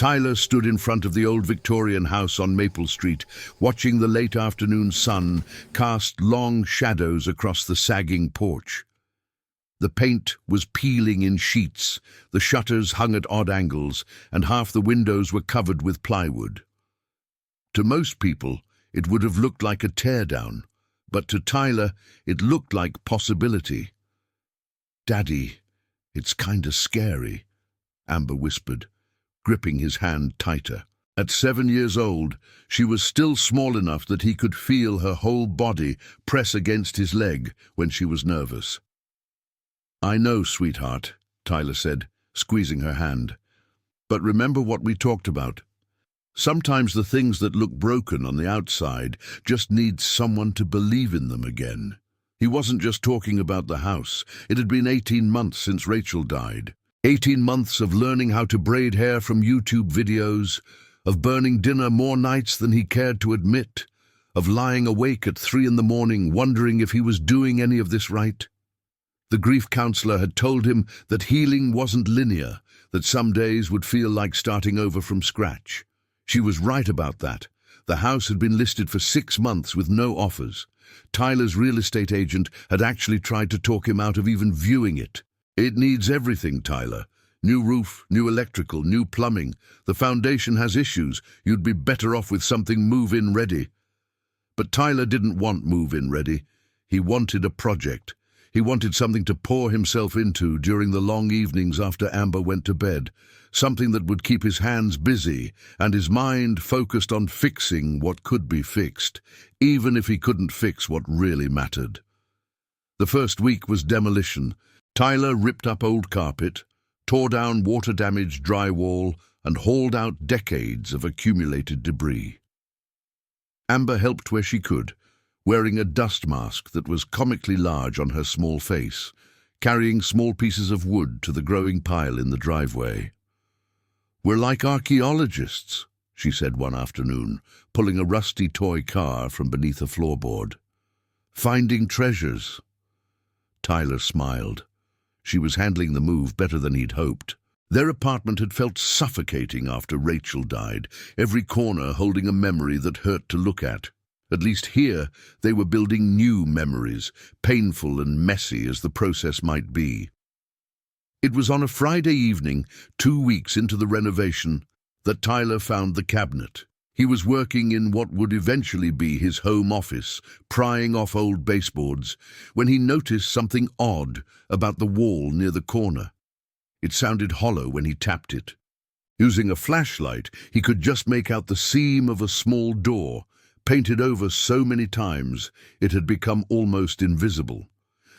Tyler stood in front of the old Victorian house on Maple Street, watching the late afternoon sun cast long shadows across the sagging porch. The paint was peeling in sheets, the shutters hung at odd angles, and half the windows were covered with plywood. To most people, it would have looked like a teardown, but to Tyler, it looked like possibility. "Daddy, it's kinda scary," Amber whispered, gripping his hand tighter. At 7 years old, she was still small enough that he could feel her whole body press against his leg when she was nervous. "I know, sweetheart," Tyler said, squeezing her hand. "But remember what we talked about. Sometimes the things that look broken on the outside just need someone to believe in them again." He wasn't just talking about the house. It had been 18 months since Rachel died. 18 months of learning how to braid hair from YouTube videos, of burning dinner more nights than he cared to admit, of lying awake at 3 in the morning wondering if he was doing any of this right. The grief counselor had told him that healing wasn't linear, that some days would feel like starting over from scratch. She was right about that. The house had been listed for 6 months with no offers. Tyler's real estate agent had actually tried to talk him out of even viewing it. "It needs everything, Tyler. New roof, new electrical, new plumbing. The foundation has issues. You'd be better off with something move-in ready." But Tyler didn't want move-in ready. He wanted a project. He wanted something to pour himself into during the long evenings after Amber went to bed, something that would keep his hands busy and his mind focused on fixing what could be fixed, even if he couldn't fix what really mattered. The first week was demolition. Tyler ripped up old carpet, tore down water-damaged drywall, and hauled out decades of accumulated debris. Amber helped where she could, wearing a dust mask that was comically large on her small face, carrying small pieces of wood to the growing pile in the driveway. "We're like archaeologists," she said one afternoon, pulling a rusty toy car from beneath a floorboard. "Finding treasures." Tyler smiled. She was handling the move better than he'd hoped. Their apartment had felt suffocating after Rachel died, every corner holding a memory that hurt to look at. At least here, they were building new memories, painful and messy as the process might be. It was on a Friday evening, 2 weeks into the renovation, that Tyler found the cabinet. He was working in what would eventually be his home office, prying off old baseboards, when he noticed something odd about the wall near the corner. It sounded hollow when he tapped it. Using a flashlight, he could just make out the seam of a small door, painted over so many times it had become almost invisible.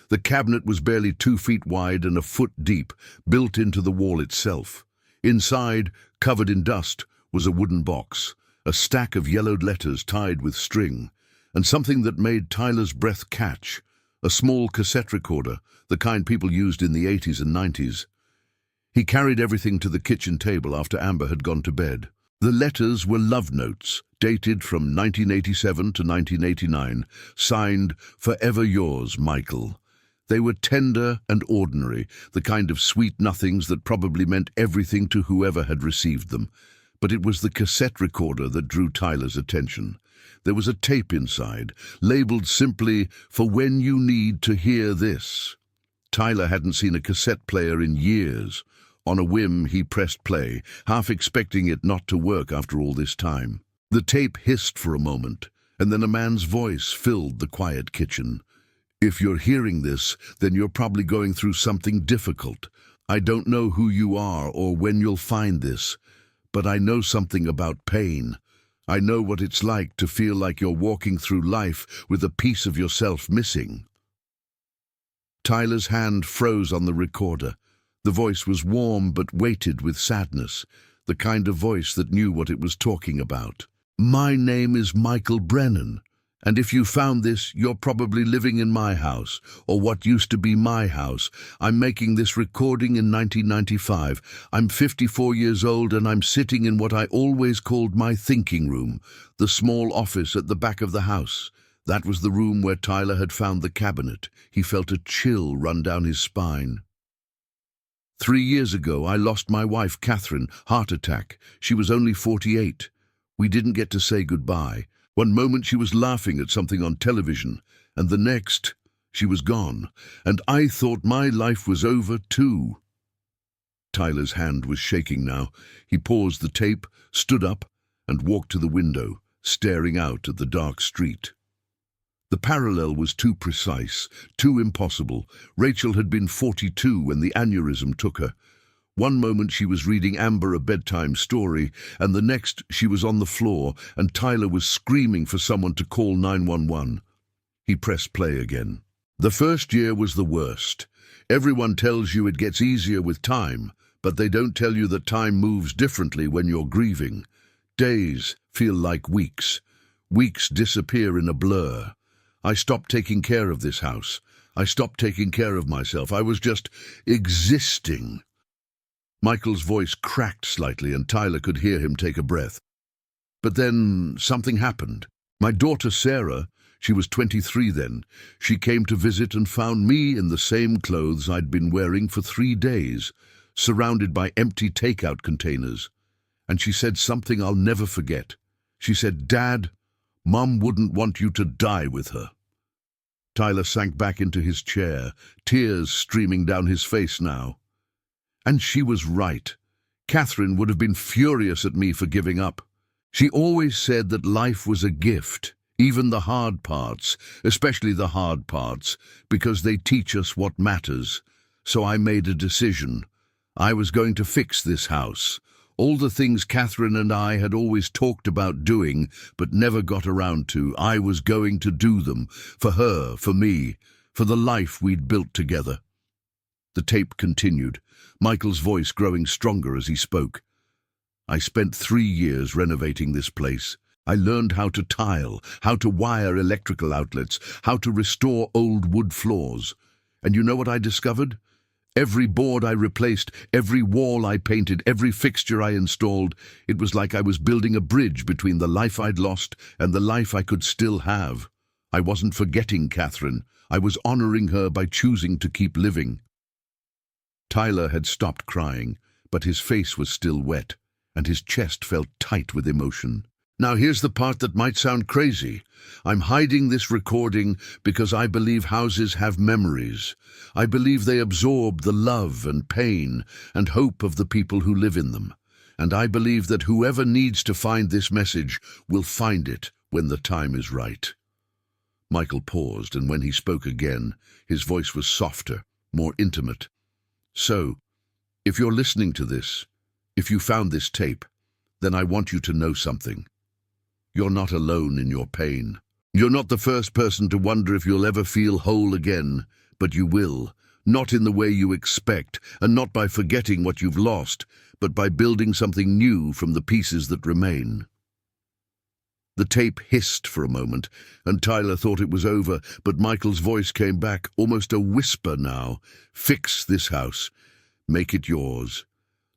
The cabinet was barely 2 feet wide and a foot deep, built into the wall itself. Inside, covered in dust, was a wooden box, a stack of yellowed letters tied with string, and something that made Tyler's breath catch, a small cassette recorder, the kind people used in the 80s and 90s. He carried everything to the kitchen table after Amber had gone to bed. The letters were love notes, dated from 1987 to 1989, signed "Forever Yours, Michael." They were tender and ordinary, the kind of sweet nothings that probably meant everything to whoever had received them. But it was the cassette recorder that drew Tyler's attention. There was a tape inside, labeled simply, "For when you need to hear this." Tyler hadn't seen a cassette player in years. On a whim, he pressed play, half expecting it not to work after all this time. The tape hissed for a moment, and then a man's voice filled the quiet kitchen. "If you're hearing this, then you're probably going through something difficult. I don't know who you are or when you'll find this, but I know something about pain. I know what it's like to feel like you're walking through life with a piece of yourself missing." Tyler's hand froze on the recorder. The voice was warm but weighted with sadness, the kind of voice that knew what it was talking about. "My name is Michael Brennan, and if you found this, you're probably living in my house, or what used to be my house. I'm making this recording in 1995. I'm 54 years old and I'm sitting in what I always called my thinking room, the small office at the back of the house. That was the room where Tyler had found the cabinet. He felt a chill run down his spine. 3 years ago, I lost my wife, Catherine, heart attack. She was only 48. We didn't get to say goodbye. One moment she was laughing at something on television, and the next, she was gone. And I thought my life was over too. Tyler's hand was shaking now. He paused the tape, stood up, and walked to the window, staring out at the dark street. The parallel was too precise, too impossible. Rachel had been 42 when the aneurysm took her. One moment she was reading Amber a bedtime story, and the next she was on the floor, and Tyler was screaming for someone to call 911. He pressed play again. The first year was the worst. Everyone tells you it gets easier with time, but they don't tell you that time moves differently when you're grieving. Days feel like weeks. Weeks disappear in a blur. I stopped taking care of this house. I stopped taking care of myself. I was just existing. Michael's voice cracked slightly, and Tyler could hear him take a breath. But then something happened. My daughter Sarah, she was 23 then, she came to visit and found me in the same clothes I'd been wearing for 3 days, surrounded by empty takeout containers. And she said something I'll never forget. She said, "Dad, Mom wouldn't want you to die with her." Tyler sank back into his chair, tears streaming down his face now. And she was right. Catherine would have been furious at me for giving up. She always said that life was a gift, even the hard parts, especially the hard parts, because they teach us what matters. So I made a decision. I was going to fix this house. All the things Catherine and I had always talked about doing, but never got around to, I was going to do them. For her, for me, for the life we'd built together. The tape continued, Michael's voice growing stronger as he spoke. I spent 3 years renovating this place. I learned how to tile, how to wire electrical outlets, how to restore old wood floors. And you know what I discovered? Every board I replaced, every wall I painted, every fixture I installed, it was like I was building a bridge between the life I'd lost and the life I could still have. I wasn't forgetting Catherine. I was honoring her by choosing to keep living. Tyler had stopped crying, but his face was still wet, and his chest felt tight with emotion. Now here's the part that might sound crazy. I'm hiding this recording because I believe houses have memories. I believe they absorb the love and pain and hope of the people who live in them. And I believe that whoever needs to find this message will find it when the time is right. Michael paused, and when he spoke again, his voice was softer, more intimate. So, if you're listening to this, if you found this tape, then I want you to know something. You're not alone in your pain. You're not the first person to wonder if you'll ever feel whole again, but you will, not in the way you expect, and not by forgetting what you've lost, but by building something new from the pieces that remain. The tape hissed for a moment, and Tyler thought it was over, but Michael's voice came back, almost a whisper now. Fix this house. Make it yours.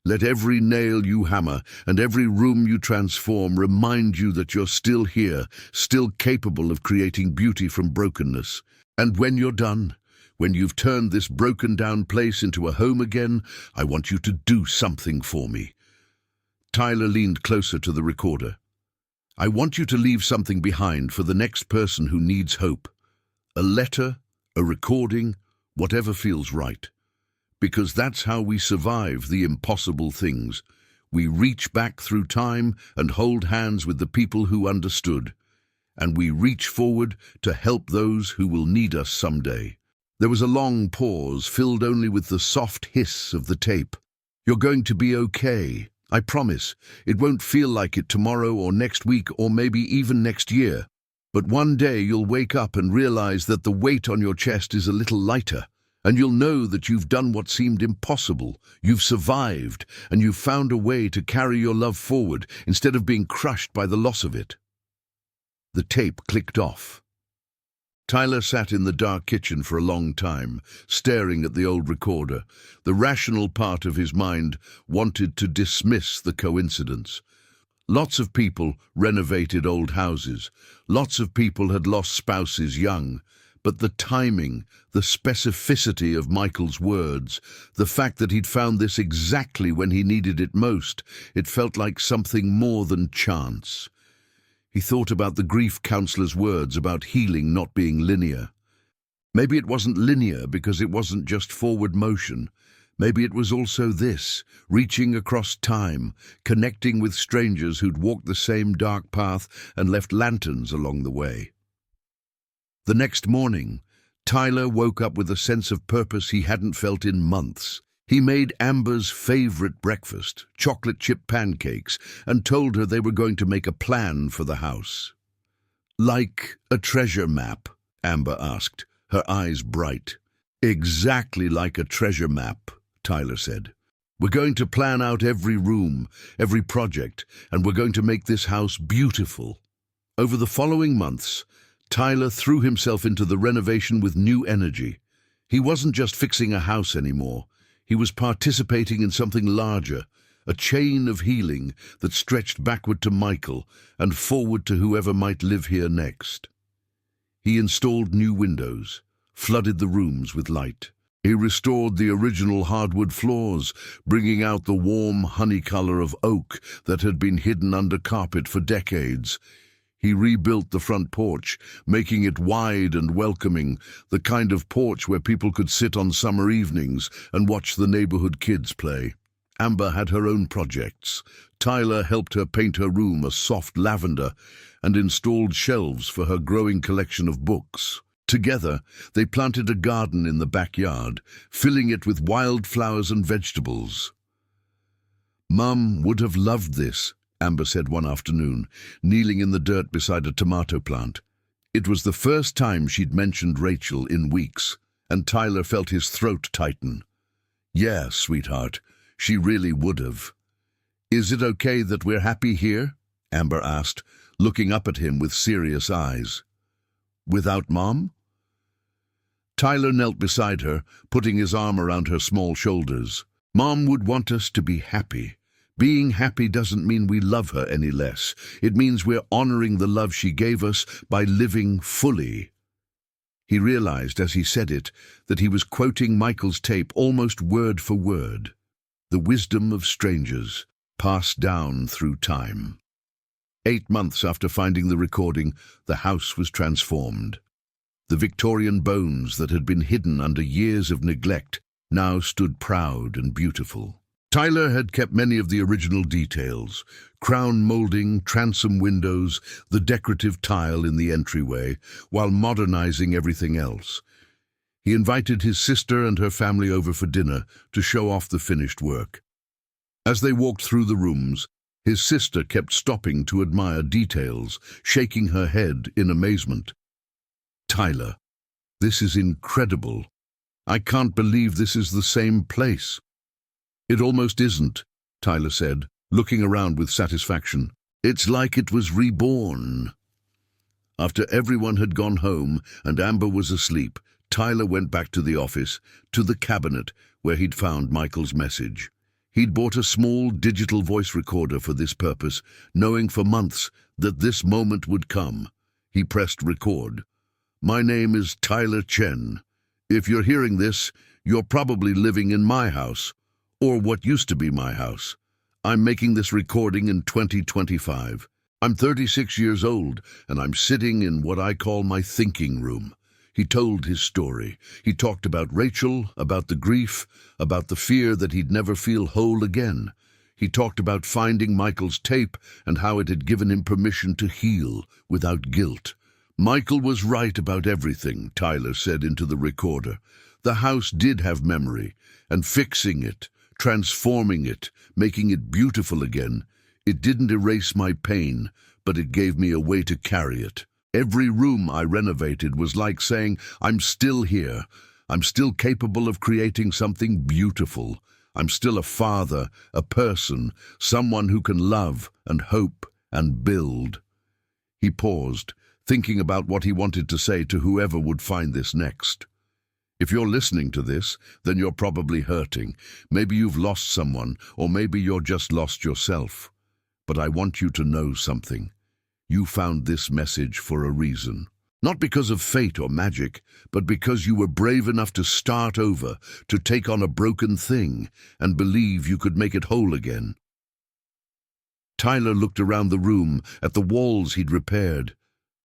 Let every nail you hammer and every room you transform remind you that you're still here, still capable of creating beauty from brokenness. And when you're done, when you've turned this broken-down place into a home again, I want you to do something for me. Tyler leaned closer to the recorder. I want you to leave something behind for the next person who needs hope. A letter, a recording, whatever feels right. Because that's how we survive the impossible things. We reach back through time and hold hands with the people who understood. And we reach forward to help those who will need us someday. There was a long pause, filled only with the soft hiss of the tape. You're going to be okay. I promise. It won't feel like it tomorrow or next week or maybe even next year. But one day you'll wake up and realize that the weight on your chest is a little lighter. And you'll know that you've done what seemed impossible. You've survived, and you've found a way to carry your love forward instead of being crushed by the loss of it. The tape clicked off. Tyler sat in the dark kitchen for a long time, staring at the old recorder. The rational part of his mind wanted to dismiss the coincidence. Lots of people renovated old houses. Lots of people had lost spouses young. But the timing, the specificity of Michael's words, the fact that he'd found this exactly when he needed it most, it felt like something more than chance. He thought about the grief counselor's words about healing not being linear. Maybe it wasn't linear because it wasn't just forward motion. Maybe it was also this, reaching across time, connecting with strangers who'd walked the same dark path and left lanterns along the way. The next morning, Tyler woke up with a sense of purpose he hadn't felt in months. He made Amber's favorite breakfast, chocolate chip pancakes, and told her they were going to make a plan for the house. "Like a treasure map?" Amber asked, her eyes bright. "Exactly like a treasure map," Tyler said. "We're going to plan out every room, every project, and we're going to make this house beautiful." Over the following months, Tyler threw himself into the renovation with new energy. He wasn't just fixing a house anymore. He was participating in something larger, a chain of healing that stretched backward to Michael and forward to whoever might live here next. He installed new windows, flooded the rooms with light. He restored the original hardwood floors, bringing out the warm honey color of oak that had been hidden under carpet for decades. He rebuilt the front porch, making it wide and welcoming, the kind of porch where people could sit on summer evenings and watch the neighborhood kids play. Amber had her own projects. Tyler helped her paint her room a soft lavender and installed shelves for her growing collection of books. Together, they planted a garden in the backyard, filling it with wildflowers and vegetables. "Mum would have loved this," Amber said one afternoon, kneeling in the dirt beside a tomato plant. It was the first time she'd mentioned Rachel in weeks, and Tyler felt his throat tighten. "Yeah, sweetheart, she really would have." "Is it okay that we're happy here?" Amber asked, looking up at him with serious eyes. "Without Mom?" Tyler knelt beside her, putting his arm around her small shoulders. "Mom would want us to be happy. Being happy doesn't mean we love her any less. It means we're honoring the love she gave us by living fully." He realized as he said it that he was quoting Michael's tape almost word for word. The wisdom of strangers, passed down through time. 8 months after finding the recording, the house was transformed. The Victorian bones that had been hidden under years of neglect now stood proud and beautiful. Tyler had kept many of the original details: crown molding, transom windows, the decorative tile in the entryway, while modernizing everything else. He invited his sister and her family over for dinner to show off the finished work. As they walked through the rooms, his sister kept stopping to admire details, shaking her head in amazement. "Tyler, this is incredible. I can't believe this is the same place." "It almost isn't," Tyler said, looking around with satisfaction. "It's like it was reborn." After everyone had gone home and Amber was asleep, Tyler went back to the office, to the cabinet where he'd found Michael's message. He'd bought a small digital voice recorder for this purpose, knowing for months that this moment would come. He pressed record. "My name is Tyler Chen. If you're hearing this, you're probably living in my house, or what used to be my house. I'm making this recording in 2025. I'm 36 years old, and I'm sitting in what I call my thinking room." He told his story. He talked about Rachel, about the grief, about the fear that he'd never feel whole again. He talked about finding Michael's tape and how it had given him permission to heal without guilt. "Michael was right about everything," Tyler said into the recorder. "The house did have memory, and fixing it, transforming it, making it beautiful again, it didn't erase my pain, but it gave me a way to carry it. Every room I renovated was like saying, I'm still here. I'm still capable of creating something beautiful. I'm still a father, a person, someone who can love and hope and build." He paused, thinking about what he wanted to say to whoever would find this next. If you're listening to this, then you're probably hurting. Maybe you've lost someone, or maybe you're just lost yourself. But I want you to know something. You found this message for a reason. Not because of fate or magic, but because you were brave enough to start over, to take on a broken thing, and believe you could make it whole again. Tyler looked around the room at the walls he'd repaired,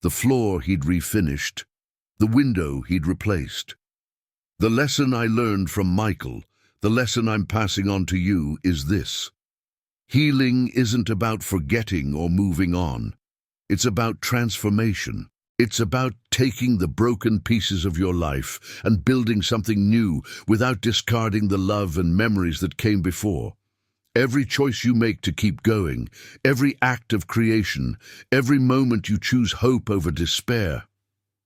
the floor he'd refinished, the window he'd replaced. The lesson I learned from Michael, the lesson I'm passing on to you, is this. Healing isn't about forgetting or moving on. It's about transformation. It's about taking the broken pieces of your life and building something new without discarding the love and memories that came before. Every choice you make to keep going, every act of creation, every moment you choose hope over despair,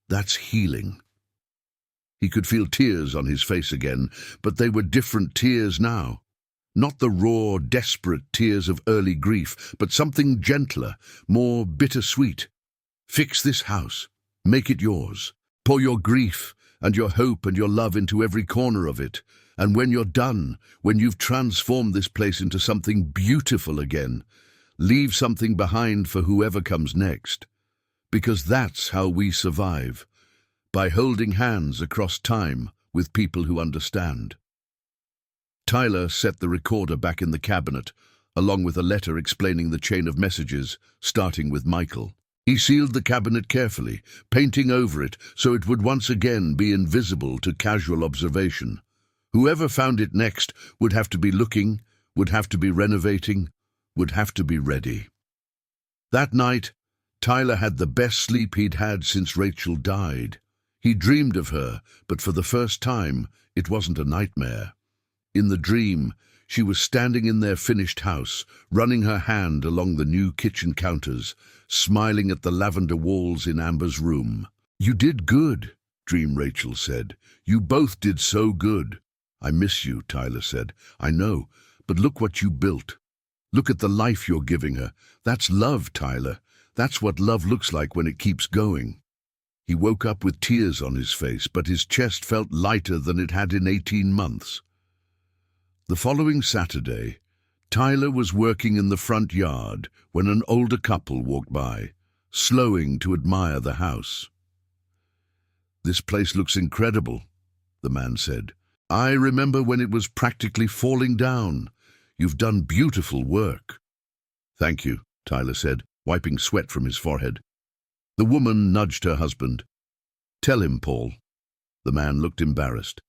that's healing. He could feel tears on his face again, but they were different tears now. Not the raw, desperate tears of early grief, but something gentler, more bittersweet. Fix this house. Make it yours. Pour your grief and your hope and your love into every corner of it. And when you're done, when you've transformed this place into something beautiful again, leave something behind for whoever comes next. Because that's how we survive. By holding hands across time with people who understand. Tyler set the recorder back in the cabinet, along with a letter explaining the chain of messages, starting with Michael. He sealed the cabinet carefully, painting over it so it would once again be invisible to casual observation. Whoever found it next would have to be looking, would have to be renovating, would have to be ready. That night, Tyler had the best sleep he'd had since Rachel died. He dreamed of her, but for the first time, it wasn't a nightmare. In the dream, she was standing in their finished house, running her hand along the new kitchen counters, smiling at the lavender walls in Amber's room. "You did good," Dream Rachel said. "You both did so good." "I miss you," Tyler said. "I know, but look what you built. Look at the life you're giving her. That's love, Tyler. That's what love looks like when it keeps going." He woke up with tears on his face, but his chest felt lighter than it had in 18 months. The following Saturday, Tyler was working in the front yard when an older couple walked by, slowing to admire the house. "This place looks incredible," the man said. "I remember when it was practically falling down. You've done beautiful work." "Thank you," Tyler said, wiping sweat from his forehead. The woman nudged her husband. "Tell him, Paul." The man looked embarrassed.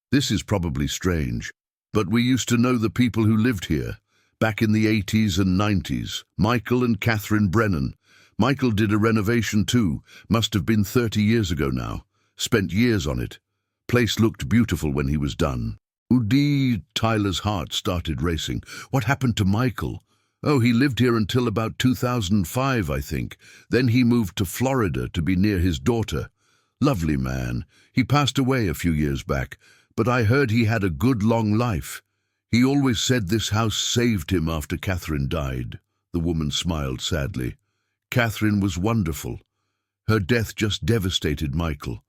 "This is probably strange, but we used to know the people who lived here, back in the 80s and 90s, Michael and Catherine Brennan. Michael did a renovation too, must have been 30 years ago now. Spent years on it. Place looked beautiful when he was done." "Udee," Tyler's heart started racing. "What happened to Michael?" "Oh, he lived here until about 2005, I think. Then he moved to Florida to be near his daughter. Lovely man. He passed away a few years back, but I heard he had a good long life. He always said this house saved him after Catherine died." The woman smiled sadly. "Catherine was wonderful. Her death just devastated Michael.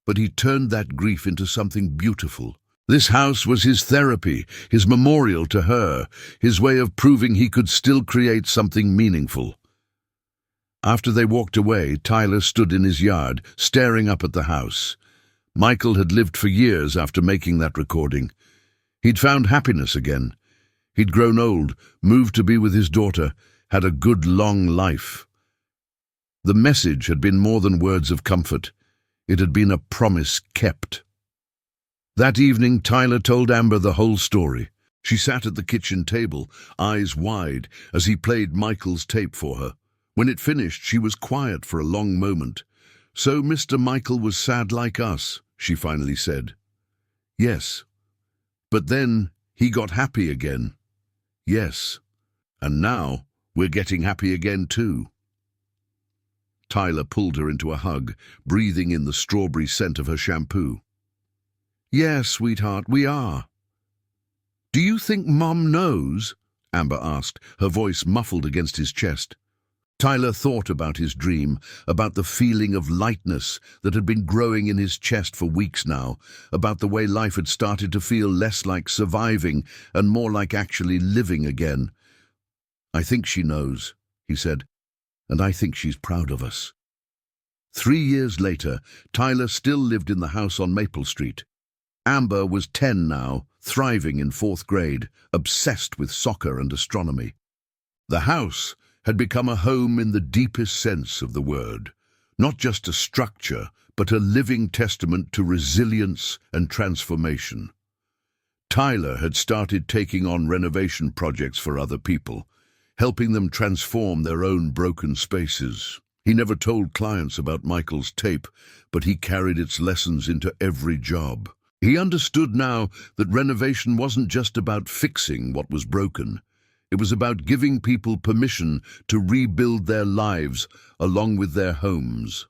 But he turned that grief into something beautiful. This house was his therapy, his memorial to her, his way of proving he could still create something meaningful." After they walked away, Tyler stood in his yard, staring up at the house. Michael had lived for years after making that recording. He'd found happiness again. He'd grown old, moved to be with his daughter, had a good long life. The message had been more than words of comfort. It had been a promise kept. That evening, Tyler told Amber the whole story. She sat at the kitchen table, eyes wide, as he played Michael's tape for her. When it finished, she was quiet for a long moment. "So Mr. Michael was sad like us," she finally said. "Yes. But then he got happy again." "Yes. And now we're getting happy again too." Tyler pulled her into a hug, breathing in the strawberry scent of her shampoo. "Yes, sweetheart, we are." "Do you think Mom knows?" Amber asked, her voice muffled against his chest. Tyler thought about his dream, about the feeling of lightness that had been growing in his chest for weeks now, about the way life had started to feel less like surviving and more like actually living again. "I think she knows," he said, "and I think she's proud of us." 3 years later, Tyler still lived in the house on Maple Street. Amber was 10 now, thriving in 4th grade, obsessed with soccer and astronomy. The house had become a home in the deepest sense of the word, not just a structure, but a living testament to resilience and transformation. Tyler had started taking on renovation projects for other people, helping them transform their own broken spaces. He never told clients about Michael's tape, but he carried its lessons into every job. He understood now that renovation wasn't just about fixing what was broken. It was about giving people permission to rebuild their lives along with their homes.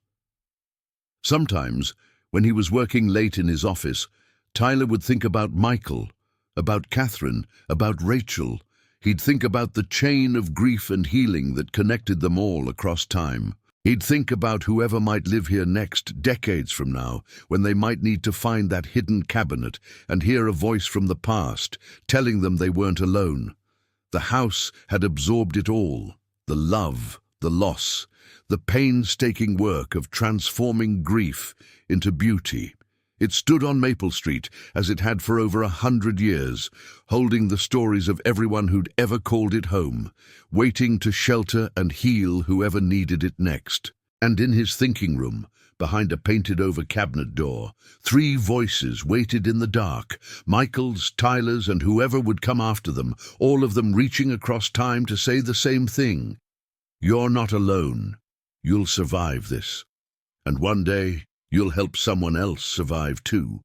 Sometimes, when he was working late in his office, Tyler would think about Michael, about Catherine, about Rachel. He'd think about the chain of grief and healing that connected them all across time. He'd think about whoever might live here next, decades from now, when they might need to find that hidden cabinet and hear a voice from the past, telling them they weren't alone. The house had absorbed it all, the love, the loss, the painstaking work of transforming grief into beauty. It stood on Maple Street, as it had for over 100 years, holding the stories of everyone who'd ever called it home, waiting to shelter and heal whoever needed it next. And in his thinking room, behind a painted-over cabinet door, 3 voices waited in the dark, Michael's, Tyler's, and whoever would come after them, all of them reaching across time to say the same thing. You're not alone. You'll survive this. And one day, you'll help someone else survive too.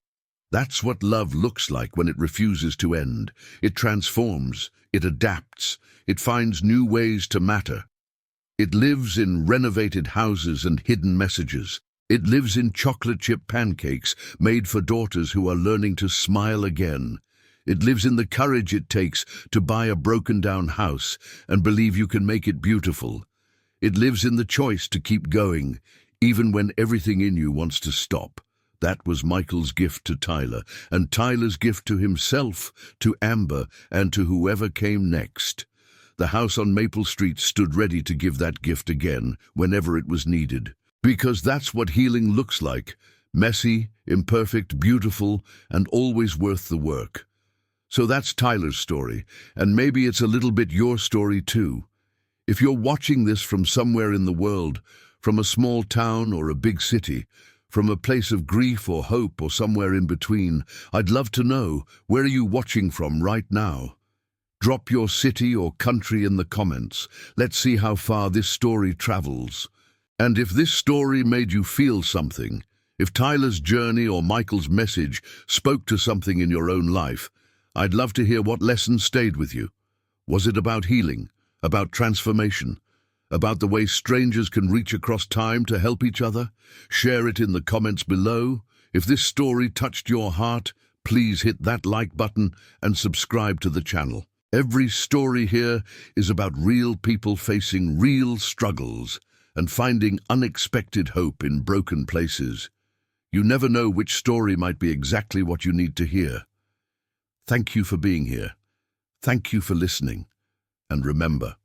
That's what love looks like when it refuses to end. It transforms, it adapts, it finds new ways to matter. It lives in renovated houses and hidden messages. It lives in chocolate chip pancakes made for daughters who are learning to smile again. It lives in the courage it takes to buy a broken-down house and believe you can make it beautiful. It lives in the choice to keep going, even when everything in you wants to stop. That was Michael's gift to Tyler, and Tyler's gift to himself, to Amber, and to whoever came next. The house on Maple Street stood ready to give that gift again, whenever it was needed. Because that's what healing looks like: messy, imperfect, beautiful, and always worth the work. So that's Tyler's story, and maybe it's a little bit your story too. If you're watching this from somewhere in the world, from a small town or a big city, from a place of grief or hope or somewhere in between, I'd love to know, where are you watching from right now? Drop your city or country in the comments. Let's see how far this story travels. And if this story made you feel something, if Tyler's journey or Michael's message spoke to something in your own life, I'd love to hear what lesson stayed with you. Was it about healing, about transformation, about the way strangers can reach across time to help each other? Share it in the comments below. If this story touched your heart, please hit that like button and subscribe to the channel. Every story here is about real people facing real struggles and finding unexpected hope in broken places. You never know which story might be exactly what you need to hear. Thank you for being here. Thank you for listening. And remember,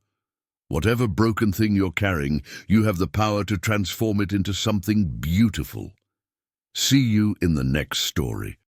whatever broken thing you're carrying, you have the power to transform it into something beautiful. See you in the next story.